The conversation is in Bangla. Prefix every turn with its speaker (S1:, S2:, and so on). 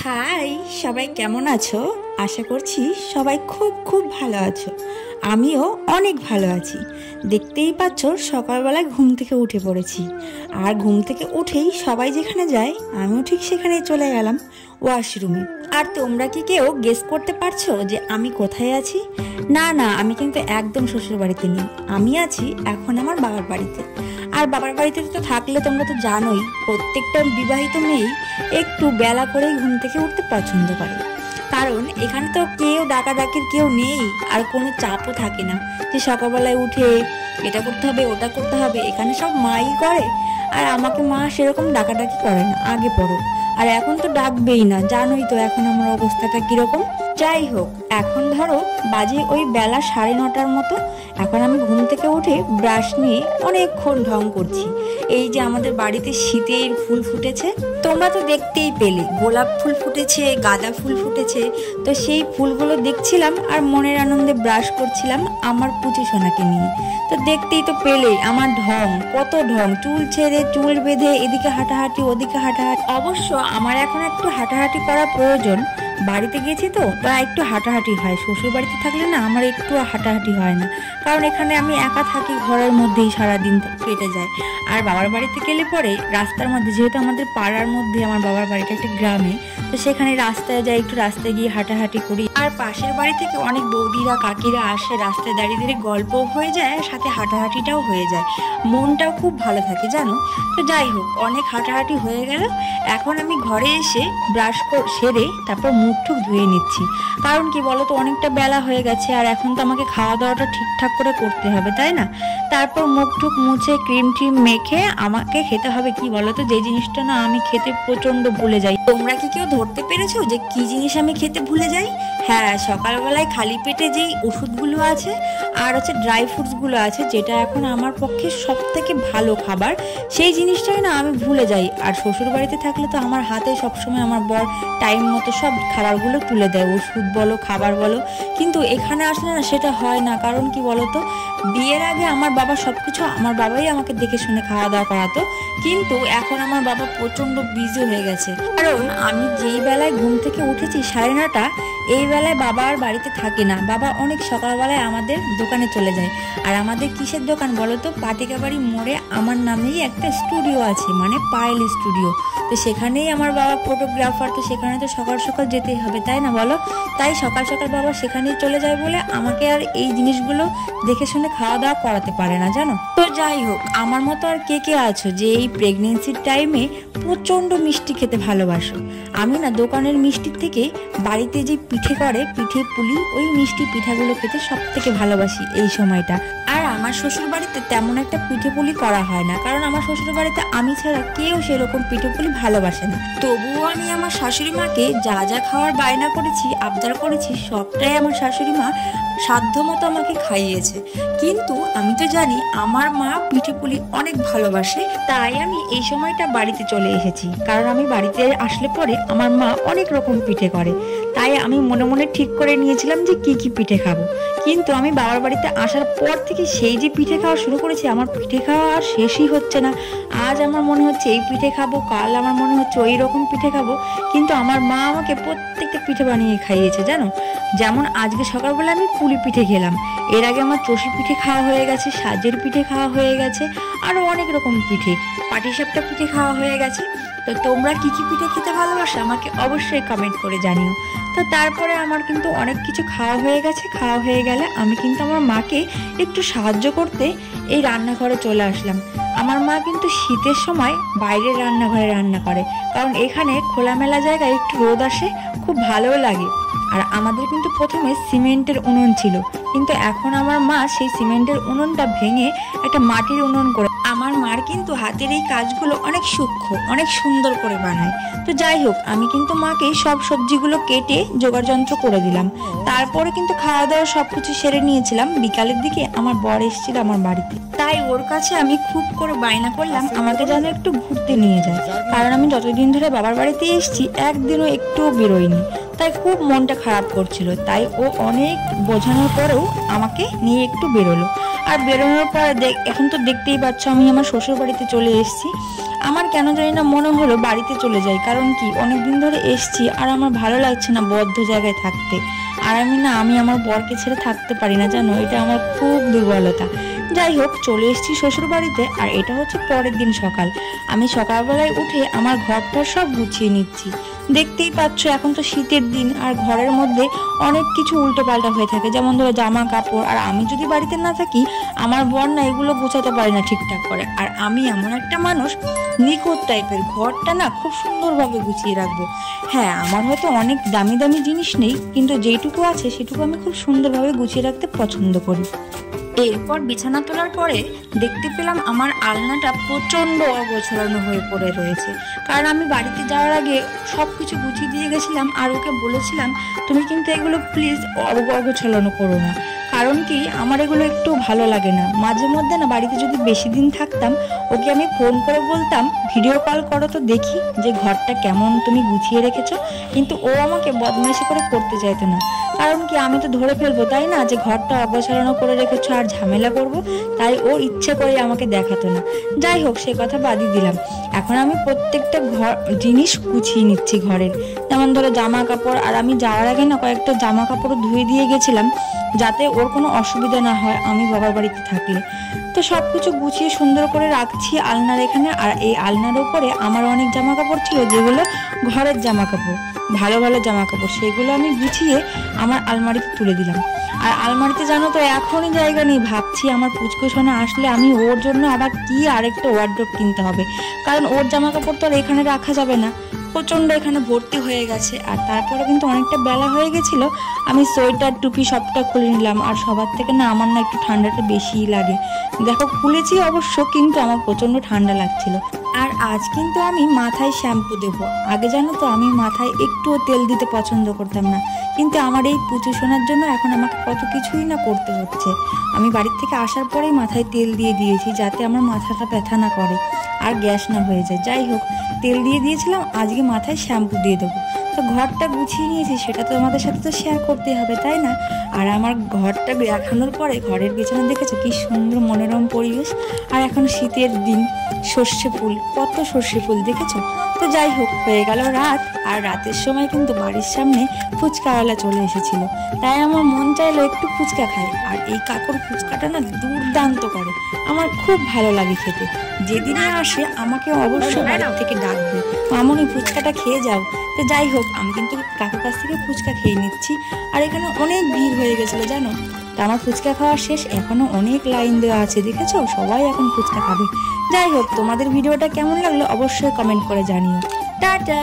S1: হাই, সবাই কেমন আছো? আশা করছি সবাই খুব খুব ভালো আছো। আমিও অনেক ভালো আছি। দেখতেই পাচ্ছ সকালবেলায় ঘুম থেকে উঠে পড়েছি, আর ঘুম থেকে উঠেই সবাই যেখানে যায় আমিও ঠিক সেখানেই চলে গেলাম, ওয়াশরুমে। আর তোমরা কি কেউ গেস করতে পারছো যে আমি কোথায় আছি? না না, আমি কিন্তু একদম শ্বশুর বাড়িতে নেই, আমি আছি এখন আমার বাবার বাড়িতে। আর বাবার বাড়িতে তো থাকলে তোমরা তো জানোই, প্রত্যেকটা বিবাহিত মেয়েই একটু বেলা করেই ঘুম থেকে উঠতে পছন্দ করে, কারণ এখানে তো কেউ ডাকাডাকির কেউ নেই, আর কোনো চাপও থাকে না যে সকালবেলায় উঠে এটা করতে হবে ওটা করতে হবে। এখানে সব মাই করে, আর আমাকে মা সেরকম ডাকাডাকি করে না, আগে পড়ো। আর এখন তো ডাকবেই না, জানোই তো এখন আমার অবস্থাটা কিরকম। যাই হোক, এখন ধরো বাজে ওই বেলা 9:30 মতো। এখন আমি ঘুম থেকে উঠে ব্রাশ নিয়ে অনেকক্ষণ ঢং করছি। এই যে আমাদের বাড়িতে শীতের ফুল ফুটেছে, তোমরা তো দেখতেই পেলে, গোলাপ ফুল ফুটেছে, গাঁদা ফুল ফুটেছে। তো সেই ফুলগুলো দেখছিলাম আর মনের আনন্দে ব্রাশ করছিলাম আমার পুচি সোনাকে নিয়ে। তো দেখতেই তো পেলে আমার ঢং, কত ঢং, চুল ছেড়ে চুল বেঁধে এদিকে হাঁটাহাঁটি ওদিকে হাঁটাহাঁটি। অবশ্য আমার এখন একটু হাঁটাহাঁটি করা প্রয়োজন, বাড়িতে গেছি তো তাই একটু হাঁটাহাঁটি হয়। শ্বশুর বাড়িতে থাকলে না আমার একটু হাঁটাহাঁটি হয় না, কারণ এখানে আমি একা থাকি, ঘরের মধ্যেই সারাদিন কেটে যায়। আর বাবার বাড়িতে গেলে পরে রাস্তার মধ্যে, যেহেতু আমাদের পাড়ার মধ্যে আমার বাবার বাড়িটা একটা গ্রামে, তো সেখানে রাস্তায় যাই, একটু রাস্তায় গিয়ে হাঁটাহাঁটি করি। আর পাশের বাড়ি থেকে অনেক বৌদিরা কাকিরা আসে, রাস্তায় দাঁড়িয়ে দাঁড়িয়ে গল্পও হয়ে যায়, সাথে হাঁটাহাঁটিটাও হয়ে যায়, মনটাও খুব ভালো থাকে জানো। তো যাই হোক, অনেক হাঁটাহাঁটি হয়ে গেল। এখন আমি ঘরে এসে ব্রাশ সেরে তারপর মুখ টুক ধুয়ে নিচ্ছি, কারণ কি বলো তো, অনেকটা বেলা হয়ে গেছে, আর এখন তো আমাকে খাওয়া দাওয়াটা ঠিকঠাক করে করতে হবে, তাই না? তারপর মুখ টুক মুছে ক্রিম ট্রিম মেখে আমাকে খেতে হবে। কি বলো তো, যে জিনিসটা না আমি খেতে প্রচন্ড ভুলে যাই। তোমরা কি কেউ ধরতে পেরেছো যে কি জিনিস আমি খেতে ভুলে যাই? হ্যাঁ, সকালবেলায় খালি পেটে যেই ওষুধগুলো আছে আর হচ্ছে ড্রাই ফ্রুটসগুলো আছে, যেটা এখন আমার পক্ষে সব থেকে ভালো খাবার, সেই জিনিসটাই না আমি ভুলে যাই। আর শ্বশুর বাড়িতে থাকলে তো আমার হাতে সবসময় আমার বর টাইম মতো সব খাবারগুলো তুলে দেয়, ওষুধ বলো খাবার বলো। কিন্তু এখানে আসলে না সেটা হয় না, কারণ কি বলো তো, বিয়ের আগে আমার বাবা সবকিছু, আমার বাবাই আমাকে দেখে শুনে খাওয়া দাওয়া করাতো, কিন্তু এখন আমার বাবা প্রচন্ড বিজি হয়ে গেছে। কারণ আমি যেই বেলায় ঘুম থেকে উঠেছি 9:30, এই বেলায় বাবা আর বাড়িতে থাকে না। বাবা অনেক সকালবেলায় আমাদের দোকানে চলে যায়। আর আমাদের কিসের দোকান বলো তো, পাটিকাবাড়ি মোড়ে আমার নামেই একটা স্টুডিও আছে, মানে পায়েল স্টুডিও। তো সেখানেই আমার বাবা ফটোগ্রাফার, তো সেখানে তো সকাল সকাল যেতেই হবে, তাই না বলো? তাই সকাল সকাল বাবা সেখানেই চলে যায় বলে আমাকে আর এই জিনিসগুলো দেখে শুনে খাওয়া দাওয়া করাতে পারে না, জানো। তো যাই হোক, আমার মতো আর কে কে আছো যে এই প্রেগনেন্সির টাইমে প্রচন্ড মিষ্টি খেতে ভালোবাসো? আমি না দোকানের মিষ্টির থেকে বাড়িতে যে পিঠে করে, পিঠে পুলি, ওই মিষ্টি পিঠাগুলো খেতে সব থেকে ভালোবাসি এই সময়টা। আর আমার শ্বশুর বাড়িতে তেমন একটা পিঠে পুলি করা হয় না, কারণ আমার শ্বশুর বাড়িতে আমি ছাড়া কেউ সেরকম পিঠে পুলি ভালোবাসে না। তবুও আমি আমার শাশুড়ি মাকে যা যা খাওয়ার বায়না করেছি, আবদার করেছি, সবটাই আমার শাশুড়ি মা সাধ্য মতো আমাকে খাইয়েছে। কিন্তু আমি তো জানি আমার মা পিঠে পুলি অনেক ভালোবাসে, তাই আমি এই সময়টা বাড়িতে চলে এসেছি। কারণ আমি বাড়িতে আসলে পরে আমার মা অনেক রকম পিঠে করে, তাই আমি মনে মনে ঠিক করে নিয়েছিলাম যে কি কি পিঠে খাবো। কিন্তু আমি বাবার বাড়িতে আসার পর থেকে সেই যে পিঠে খাওয়া শুরু করেছি, আমার পিঠে খাওয়া আর শেষই হচ্ছে না। আজ আমার মনে হচ্ছে এই পিঠে খাবো, কাল আমার মনে হচ্ছে ওই রকম পিঠে খাবো, কিন্তু আমার মা আমাকে প্রত্যেকটা পিঠে বানিয়ে খাইয়েছে, জানো। যেমন আজকে সকালবেলা আমি পুলি পিঠে খেলাম, এর আগে আমার চষি পিঠে খাওয়া হয়ে গেছে, সাজের পিঠে খাওয়া হয়ে গেছে, আরও অনেক রকম পিঠে, পাটিসাপটা পিঠে খাওয়া হয়ে গেছে। তো তোমরা কি কি পিঠে খেতে ভালোবাসো আমাকে অবশ্যই কমেন্ট করে জানিও। তো তারপরে আমার কিন্তু অনেক কিছু খাওয়া হয়ে গেছে। খাওয়া হয়ে গেলে আমি কিন্তু আমার মাকে একটু সাহায্য করতে এই রান্নাঘরে চলে আসলাম। আমার মা কিন্তু শীতের সময় বাইরের রান্নাঘরে রান্না করে, কারণ এখানে খোলামেলা জায়গায় একটু রোদ আসে, খুব ভালোও লাগে। আর আমাদের কিন্তু প্রথমে সিমেন্টের উনুন ছিল, কিন্তু এখন আমার মা সেই সিমেন্টের উনুনটা ভেঙে একটা মাটির উনুন করে। আমার মার কিন্তু হাতের এই কাজগুলো অনেক সূক্ষ্ম, অনেক সুন্দর করে বানায়। তো যাই হোক, আমি কিন্তু মাকে সব সবজিগুলো কেটে জোগাড় যন্ত্র করে দিলাম। তারপরে কিন্তু খাওয়া দাওয়া সবকিছু সেরে নিয়েছিলাম। বিকালের দিকে আমার বর এসেছিল আমার বাড়িতে, তাই ওর কাছে আমি খুব করে বায়না করলাম আমাকে যেন একটু ঘুরতে নিয়ে যায়, কারণ আমি যতদিন ধরে বাবার বাড়িতে এসেছি একদিনও একটুও বেরোইনি, তাই খুব মনটা খারাপ করছিল। তাই ও অনেক বোঝানোর পরেও আমাকে নিয়ে একটু বেরোলো। আর বেরোনোর পর এখন তো দেখতেই পাচ্ছ আমি আমার শ্বশুর বাড়িতে চলে এসেছি। আমার কেন জানি না মনে হলো বাড়িতে চলে যাই, কারণ কি অনেকদিন ধরে এসছি আর আমার ভালো লাগছে না বদ্ধ জায়গায় থাকতে। আর আমি আমার বরকে ছেড়ে থাকতে পারি না, জানো, এটা আমার খুব দুর্বলতা। যাই হোক, চলে এসেছি শ্বশুর বাড়িতে। আর এটা হচ্ছে পরের দিন সকাল। আমি সকালবেলায় উঠে আমার ঘরটা সব গুছিয়ে নিচ্ছি। দেখতেই পাচ্ছ এখন তো শীতের দিন, আর ঘরের মধ্যে অনেক কিছু উল্টো পাল্টা হয়ে থাকে, যেমন ধরো জামা কাপড়। আর আমি যদি বাড়িতে না থাকি আমার বর না এগুলো গোছাতে পারে না ঠিকঠাক করে। আর আমি এমন একটা মানুষ, নিখুঁত টাইপের, ঘরটা না খুব সুন্দরভাবে গুছিয়ে রাখবো। হ্যাঁ, আমার হয়তো অনেক দামি দামি জিনিস নেই, কিন্তু যেটুকু আছে সেটুকু আমি খুব সুন্দরভাবে গুছিয়ে রাখতে পছন্দ করি। এরপর বিছানা তোলার পরে দেখতে পেলাম আমার আলনাটা প্রচণ্ড অগোছালো হয়ে পড়ে রয়েছে। কারণ আমি বাড়িতে যাওয়ার আগে সব কিছু গুছিয়ে দিয়ে গেছিলাম, আর ওকে বলেছিলাম তুমি কিন্তু এগুলো প্লিজ অগোছালো করো না। কারণ কি আমার এগুলো একটু ভালো লাগে না। মাঝে মধ্যে না বাড়িতে যদি বেশি দিন থাকতাম, ওকে আমি ফোন করে বলতাম ভিডিও কল করো তো দেখি যে ঘরটা কেমন তুমি গুছিয়ে রেখেছো। কিন্তু ও আমাকে বদমাইশি করে করতে চাইতো না। কারণ কি আমি তো ধরে ফেলবো, তাই না, যে ঘরটা অগোছালো করে রেখেছো আর ঝামেলা করব। তাই ও ইচ্ছে করে আমাকে দেখাতো না। যাই হোক, সে কথা বাদই দিলাম। এখন আমি প্রত্যেকটা জিনিস গুছিয়ে নিচ্ছি ঘরের। যেমন ধরো জামা কাপড়, আর আমি যাওয়ার আগে না কয়েকটা জামা কাপড় ধুয়ে দিয়ে গেছিলাম, যাতে ওর কোনো অসুবিধা না হয় আমি বাবার বাড়িতে থাকলে। তো সব কিছু গুছিয়ে সুন্দর করে রাখছি আলনার এখানে। আর এই আলনার উপরে আমার অনেক জামা কাপড় ছিল, যেগুলো ঘরের জামা কাপড়, ভালো ভালো জামা কাপড়, সেগুলো আমি গুছিয়ে আমার আলমারিতে তুলে দিলাম। আর আলমারিতে জানো তো এখনই জায়গা নেই। ভাবছি আমার পুচকু সোনা আসলে আমি ওর জন্য আবার কি আরেকটা ওয়ার্ড্রোব কিনতে হবে, কারণ ওর জামা কাপড় তো আর এখানে রাখা যাবে না, প্রচণ্ড এখানে ভর্তি হয়ে গেছে। আর তারপরে কিন্তু অনেকটা বেলা হয়ে গেছিল, আমি সোয়েটার টুপি সবটা খুলে নিলাম। আর সবার থেকে না আমার না একটু ঠান্ডাটা বেশিই লাগে। দেখো খুলেছি অবশ্য, কিন্তু আমার প্রচণ্ড ঠান্ডা লাগছিল। আর আজ কিন্তু আমি মাথায় শ্যাম্পু দেব। আগে জানো তো আমি মাথায় একটুও তেল দিতে পছন্দ করতাম না, কিন্তু আমার এই পুচু সোনার জন্য এখন আমাকে কত কিছুই না করতে হচ্ছে। আমি বাড়ির থেকে আসার পরেই মাথায় তেল দিয়ে দিয়েছি, যাতে আমার মাথাটা ব্যথা না করে আর গ্যাস না হয়ে যায়। যাই হোক, তেল দিয়ে দিয়েছিলাম, আজকে মাথায় শ্যাম্পু দিয়ে দেবো। তো ঘরটা গুছিয়ে নিয়েছি, সেটা তো আমাদের সাথে তো শেয়ার করতে হবে, তাই না? আর আমার ঘরটা দেখানোর পরে ঘরের পেছনে দেখেছো কি সুন্দর মনোরম পরিবেশ। আর এখন শীতের দিন, সর্ষে ফুল, কত সর্ষে ফুল দেখেছো। তো যাই হোক, হয়ে গেল রাত। আর রাতের সময় কিন্তু বাড়ির সামনে ফুচকাওয়ালা চলে এসেছিল, তাই আমার মন চাইলো একটু ফুচকা খাই। আর এই কাকুর ফুচকাটা না দুর্দান্ত করে, আমার খুব ভালো লাগে খেতে। যেদিনে আসে আমাকে অবশ্যই বাড়ি থেকে ডাকবে, মামনি ফুচকাটা খেয়ে যাও। তো যাই হোক, আমি কিন্তু কাকুর কাছ থেকে ফুচকা খেয়ে নিচ্ছি। আর এখানে অনেক ভিড় হয়ে গেছিলো জানো। তো আমার ফুচকা খাওয়া শেষ, এখনো অনেক লাইন দেওয়া আছে, দেখেছো, সবাই এখন ফুচকা খাবে। যাই হোক, তোমাদের ভিডিওটা কেমন লাগলো অবশ্যই কমেন্ট করে জানিও। টাটা।